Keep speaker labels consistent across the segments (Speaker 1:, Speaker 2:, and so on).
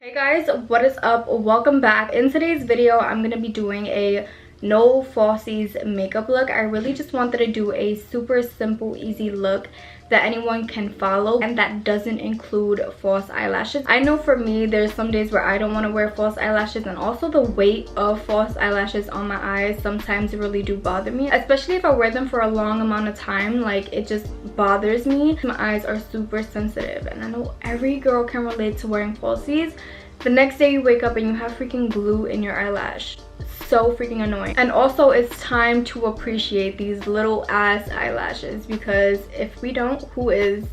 Speaker 1: Hey guys, what is up? Welcome back. In today's video I'm gonna be doing a no falsies makeup look. I really just wanted to do a super simple, easy look that anyone can follow and that doesn't include false eyelashes. I know for me there's some days where I don't want to wear false eyelashes, and also the weight of false eyelashes on my eyes sometimes really do bother me, especially if I wear them for a long amount of time. Like, it just bothers me. My eyes are super sensitive, and I know every girl can relate to wearing falsies. The next day you wake up and you have freaking glue in your eyelash. So freaking annoying. And also it's time to appreciate these little ass eyelashes, because if we don't, who is?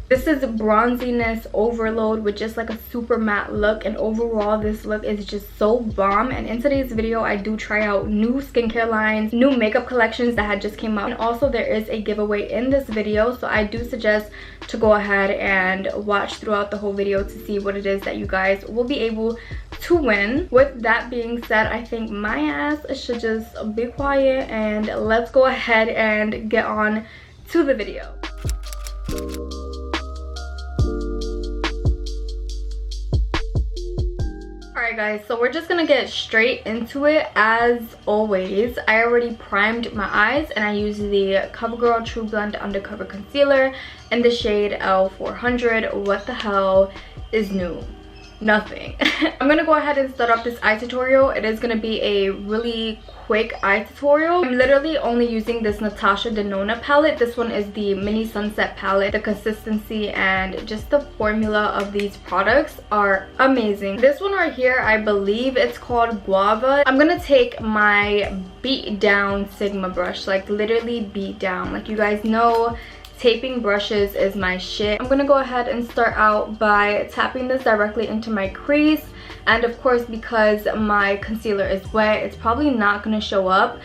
Speaker 1: This is bronziness overload with just like a super matte look, and overall this look is just so bomb. And in today's video I do try out new skincare lines, new makeup collections that had just came out, and also there is a giveaway in this video, so I do suggest to go ahead and watch throughout the whole video to see what it is that you guys will be able to win. With that being said, I think my ass should just be quiet and let's go ahead and get on to the video. Alright guys, so we're just gonna get straight into it. As always, I already primed my eyes and I use the Covergirl True Blend Undercover Concealer in the shade L400. What the hell is new? Nothing. I'm gonna go ahead and start off this eye tutorial. It is gonna be a really quick eye tutorial. I'm literally only using this Natasha Denona palette. This one is the mini sunset palette. The consistency and just the formula of these products are amazing. This one right here, I believe it's called Guava. I'm gonna take my beat down Sigma brush, like literally beat down. Like, you guys know taping brushes is my shit. I'm gonna go ahead and start out by tapping this directly into my crease, and of course because my concealer is wet, it's probably not gonna show up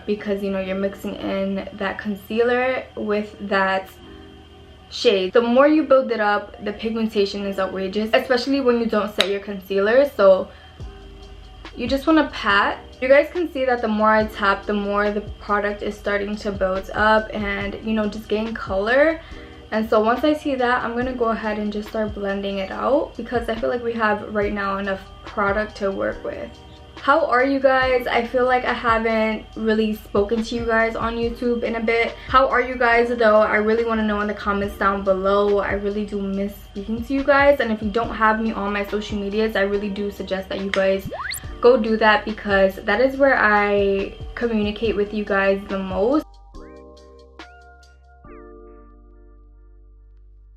Speaker 1: because, you know, you're mixing in that concealer with that shade. The more you build it up, the pigmentation is outrageous, especially when you don't set your concealer. So you just want to pat. You guys can see that the more I tap, the more the product is starting to build up and, you know, just gain color. And so once I see that, I'm going to go ahead and just start blending it out, because I feel like we have right now enough product to work with. How are you guys? I feel like I haven't really spoken to you guys on YouTube in a bit. How are you guys though? I really want to know in the comments down below. I really do miss speaking to you guys, and if you don't have me on my social medias, I really do suggest that you guys go do that, because that is where I communicate with you guys the most.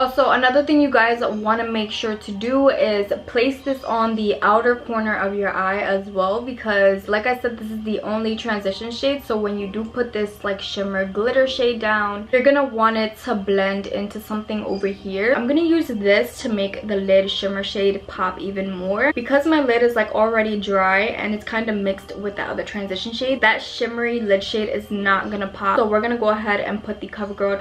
Speaker 1: Also, another thing you guys want to make sure to do is place this on the outer corner of your eye as well, because like I said, this is the only transition shade. So when you do put this like shimmer glitter shade down, you're gonna want it to blend into something over here. I'm gonna use this to make the lid shimmer shade pop even more, because my lid is like already dry and it's kind of mixed with the other transition shade. That shimmery lid shade is not gonna pop, so we're gonna go ahead and put the Covergirl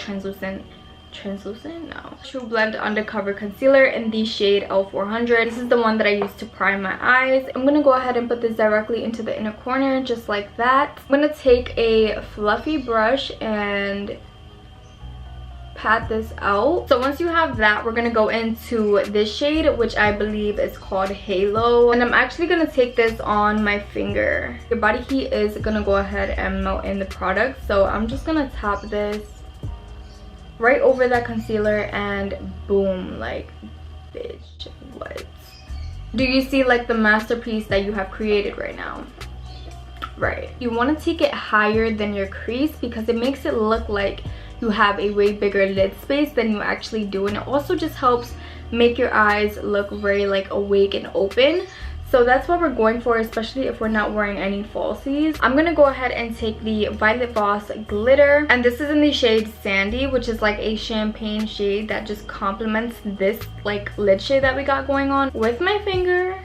Speaker 1: True Blend Undercover Concealer in the shade L400. This is the one that I used to prime my eyes. I'm gonna go ahead and put this directly into the inner corner, just like that. I'm gonna take a fluffy brush and pat this out. So once you have that, we're gonna go into this shade, which I believe is called Halo, and I'm actually gonna take this on my finger. Your body heat is gonna go ahead and melt in the product, so I'm just gonna tap this right over that concealer and boom, like, bitch, what? Do you see like the masterpiece that you have created right now? Right. You want to take it higher than your crease, because it makes it look like you have a way bigger lid space than you actually do, and it also just helps make your eyes look very like awake and open. So that's what we're going for, especially if we're not wearing any falsies. I'm gonna go ahead and take the Violet Voss glitter, and this is in the shade Sandy, which is like a champagne shade that just complements this like lid shade that we got going on. With my finger,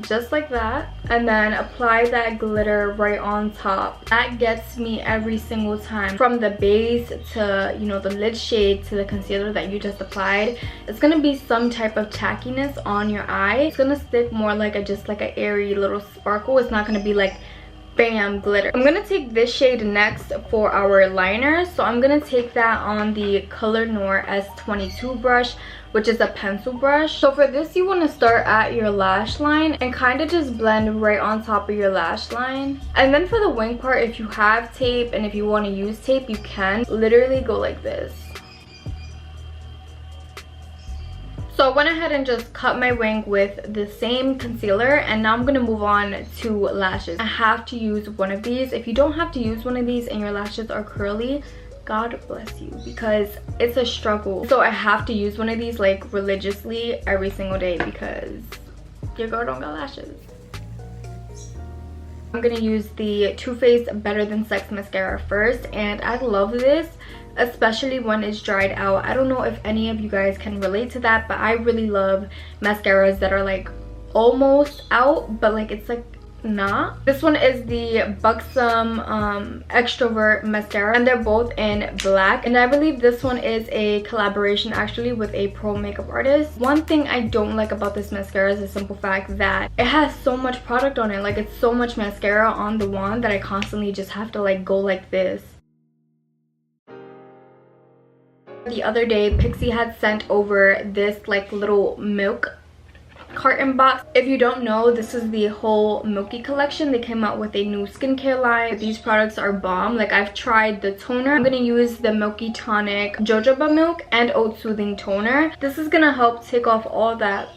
Speaker 1: just like that, and then apply that glitter right on top. That gets me every single time, from the base to, you know, the lid shade to the concealer that you just applied. It's gonna be some type of tackiness on your eye. It's gonna stick more like a just like an airy little sparkle. It's not gonna be like bam, glitter. I'm gonna take this shade next for our liner. So I'm gonna take that on the Color Noir S22 brush, which is a pencil brush. So for this, you want to start at your lash line and kind of just blend right on top of your lash line. And then for the wing part, if you have tape and if you want to use tape, you can literally go like this. So I went ahead and just cut my wing with the same concealer, and now I'm going to move on to lashes. I have to use one of these. If you don't have to use one of these and your lashes are curly, God bless you, because it's a struggle. So I have to use one of these like religiously every single day because your girl don't got lashes. I'm gonna use the Too Faced Better Than Sex mascara first, and I love this, especially when it's dried out. I don't know if any of you guys can relate to that, but I really love mascaras that are like almost out, but like it's like not. This one is the Buxom Extrovert mascara, and they're both in black, and I believe this one is a collaboration actually with a pro makeup artist. One thing I don't like about this mascara is the simple fact that it has so much product on it. Like, it's so much mascara on the wand that I constantly just have to like go like this. The other day, Pixi had sent over this like little milk carton box. If you don't know, this is the whole Milky collection. They came out with a new skincare line. These products are bomb. Like, I've tried the toner. I'm gonna use the Milky Tonic Jojoba Milk and Oat Soothing Toner. This is gonna help take off all that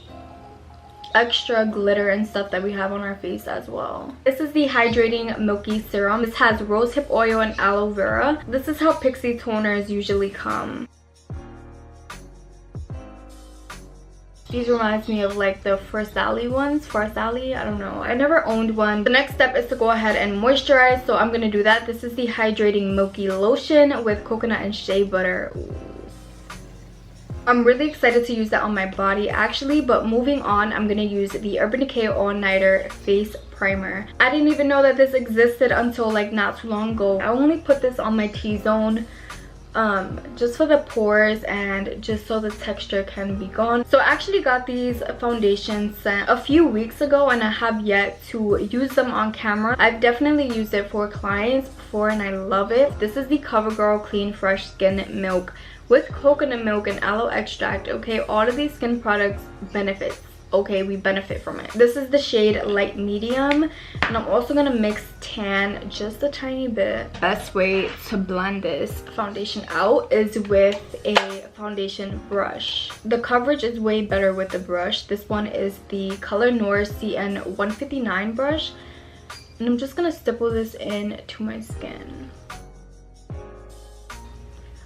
Speaker 1: extra glitter and stuff that we have on our face as well. This is the Hydrating Milky Serum. This has rosehip oil and aloe vera. This is how Pixi toners usually come. These reminds me of like the Farsali ones. Farsali, I don't know. I never owned one. The next step is to go ahead and moisturize, so I'm gonna do that. This is the Hydrating Milky Lotion with coconut and shea butter. Ooh. I'm really excited to use that on my body actually, but moving on, I'm gonna use the Urban Decay All Nighter Face Primer. I didn't even know that this existed until like not too long ago. I only put this on my T-zone just for the pores and just so the texture can be gone. So I actually got these foundations sent a few weeks ago, and I have yet to use them on camera. I've definitely used it for clients before and I love it. This is the Covergirl Clean Fresh Skin Milk with coconut milk and aloe extract. Okay, all of these skin products benefits. Okay, we benefit from it. This is the shade Light Medium, and I'm also gonna mix tan just a tiny bit. Best way to blend this foundation out is with a foundation brush. The coverage is way better with the brush. This one is the Color Noir CN 159 brush, and I'm just gonna stipple this in to my skin.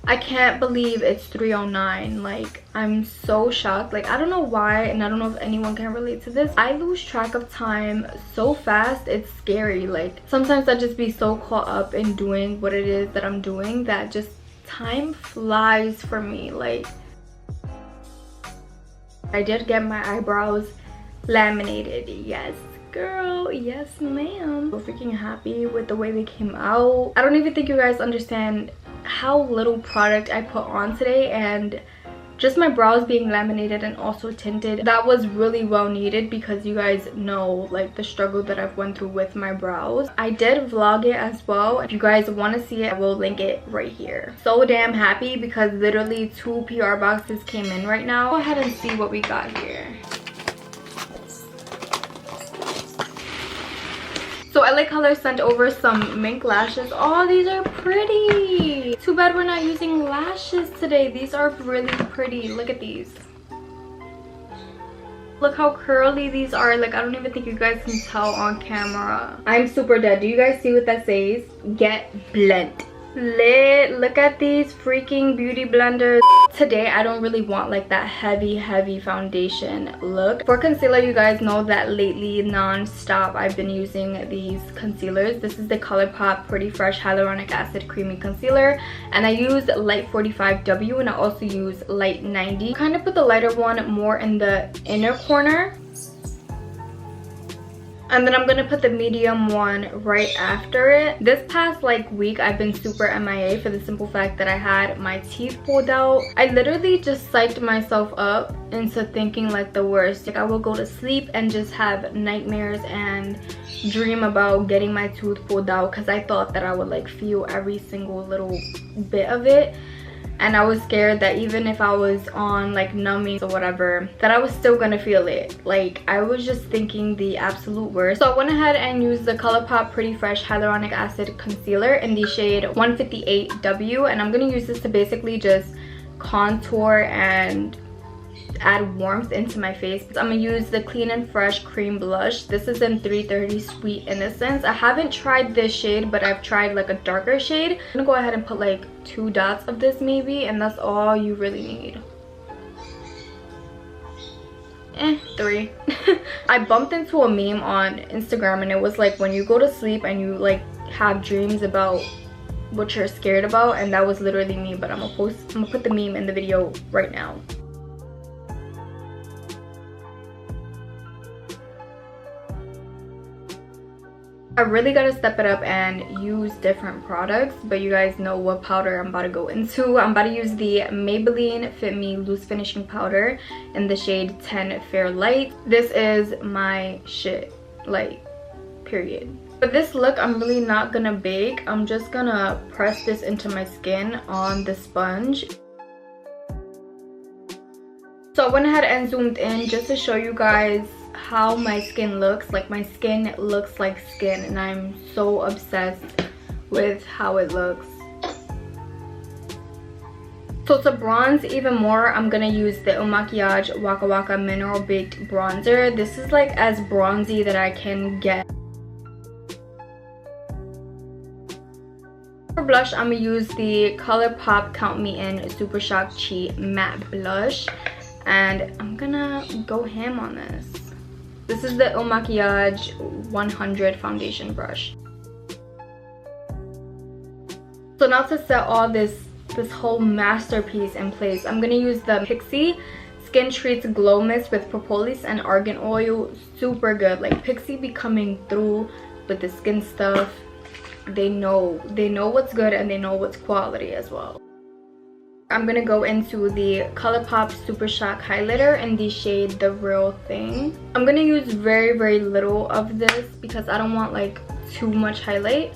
Speaker 1: I can't believe it's 309. Like, I'm so shocked. Like, I don't know why, and I don't know if anyone can relate to this. I lose track of time so fast, it's scary. Like, sometimes I just be so caught up in doing what it is that I'm doing that just time flies for me. Like, I did get my eyebrows laminated. Yes girl, yes ma'am. So freaking happy with the way they came out. I don't even think you guys understand how little product I put on today, and just my brows being laminated and also tinted, that was really well needed, because you guys know like the struggle that I've went through with my brows. I did vlog it as well. If you guys want to see it, I will link it right here. So damn happy because literally 2 PR boxes came in right now. Go ahead and see what we got here. So LA Color sent over some mink lashes. Oh, these are pretty. Too bad we're not using lashes today. These are really pretty. Look at these. Look how curly these are. Like, I don't even think you guys can tell on camera. I'm super dead. Do you guys see what that says? Get blent. Lit. Look at these freaking beauty blenders. Today I don't really want like that heavy foundation look. For concealer, you guys know that lately non-stop I've been using these concealers. This is the Colourpop Pretty Fresh Hylaronic Acid Creamy Concealer, and I use Light 45W, and I also use Light 90. Kind of put the lighter one more in the inner corner. And then I'm gonna put the medium one right after it. This past like week I've been super MIA for the simple fact that I had my teeth pulled out. I literally just psyched myself up into thinking like the worst. Like I will go to sleep and just have nightmares and dream about getting my tooth pulled out because I thought that I would like feel every single little bit of it. And I was scared that even if I was on like numbing or whatever, that I was still gonna feel it. Like I was just thinking the absolute worst. So I went ahead and used the Colourpop Pretty Fresh Hylaronic Acid Concealer in the shade 158W. And I'm gonna use this to basically just contour and add warmth into my face. I'm gonna use the Clean and Fresh Cream Blush. This is in 330 Sweet Innocence. I haven't tried this shade, but I've tried like a darker shade. I'm gonna go ahead and put like 2 dots of this maybe, and that's all you really need. 3. I bumped into a meme on Instagram and it was like when you go to sleep and you like have dreams about what you're scared about, and that was literally me. But I'm gonna put the meme in the video right now. I really gotta step it up and use different products, but you guys know what powder I'm about to go into. I'm about to use the Maybelline Fit Me Loose Finishing Powder in the shade 10 Fair Light. This is my shit, like, period. For this look, I'm really not gonna bake. I'm just gonna press this into my skin on the sponge. So I went ahead and zoomed in just to show you guys how my skin looks. Like my skin looks like skin, and I'm so obsessed with how it looks. So to bronze even more, I'm gonna use the Il Makiage Waka Waka Mineral Baked Bronzer. This is like as bronzy that I can get. For blush, I'm gonna use the Colourpop Count Me In Super Shock Cheat Matte Blush, and I'm gonna go ham on this. This is the Il Makiage 100 foundation brush. So now to set all this whole masterpiece in place, I'm gonna use the Pixi Skin Treats Glow Mist with propolis and argan oil. Super good. Like Pixi be coming through with the skin stuff. They know what's good, and they know what's quality as well. I'm gonna go into the Colourpop Super Shock Highlighter in the shade The Real Thing. I'm gonna use very, very little of this because I don't want like too much highlight.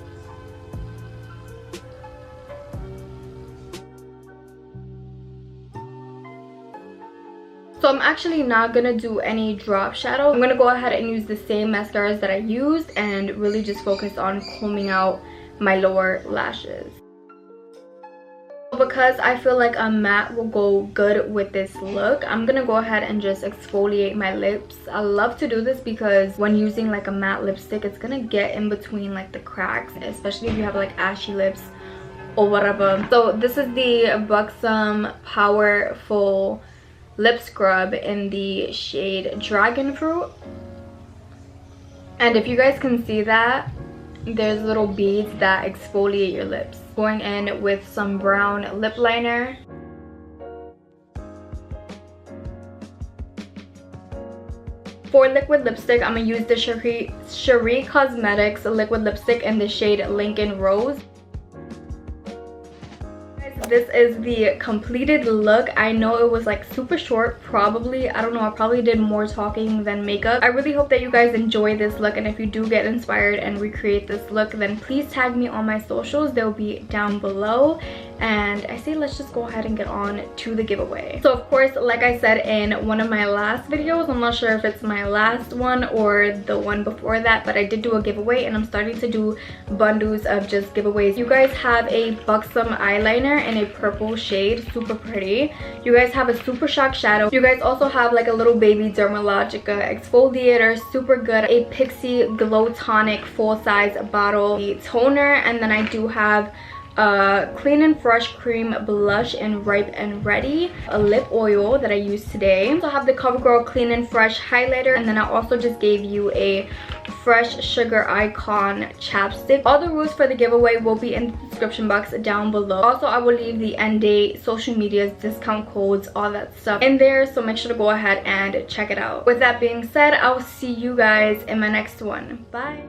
Speaker 1: So I'm actually not gonna do any drop shadow. I'm gonna go ahead and use the same mascaras that I used and really just focus on combing out my lower lashes. Because I feel like a matte will go good with this look, I'm gonna go ahead and just exfoliate my lips. I love to do this because when using like a matte lipstick, it's gonna get in between like the cracks, especially if you have like ashy lips or whatever. So this is the Buxom Powerful Lip Scrub in the shade Dragon Fruit. And if you guys can see that, there's little beads that exfoliate your lips. Going in with some brown lip liner. For liquid lipstick, I'm gonna use the Sheree Cosmetics liquid lipstick in the shade Lincoln Rose. This is the completed look. I know it was like super short, probably. I don't know, I probably did more talking than makeup. I really hope that you guys enjoy this look, and if you do get inspired and recreate this look, then please tag me on my socials. They'll be down below. And I say let's just go ahead and get on to the giveaway. So of course, like I said in one of my last videos, I'm not sure if it's my last one or the one before that, but I did do a giveaway, and I'm starting to do bundles of just giveaways. You guys have a Buxom eyeliner in a purple shade, super pretty. You guys have a Super Shock shadow. You guys also have like a little baby Dermalogica exfoliator, super good. A Pixi Glow Tonic full size bottle, a toner, and then I do have Clean and Fresh Cream Blush in Ripe and Ready, a lip oil that I used today. I also have the Covergirl Clean and Fresh highlighter, and then I also just gave you a Fresh Sugar Icon chapstick. All the rules for the giveaway will be in the description box down below. Also, I will leave the end date, social medias, discount codes, all that stuff in there, so make sure to go ahead and check it out. With that being said, I'll see you guys in my next one. Bye.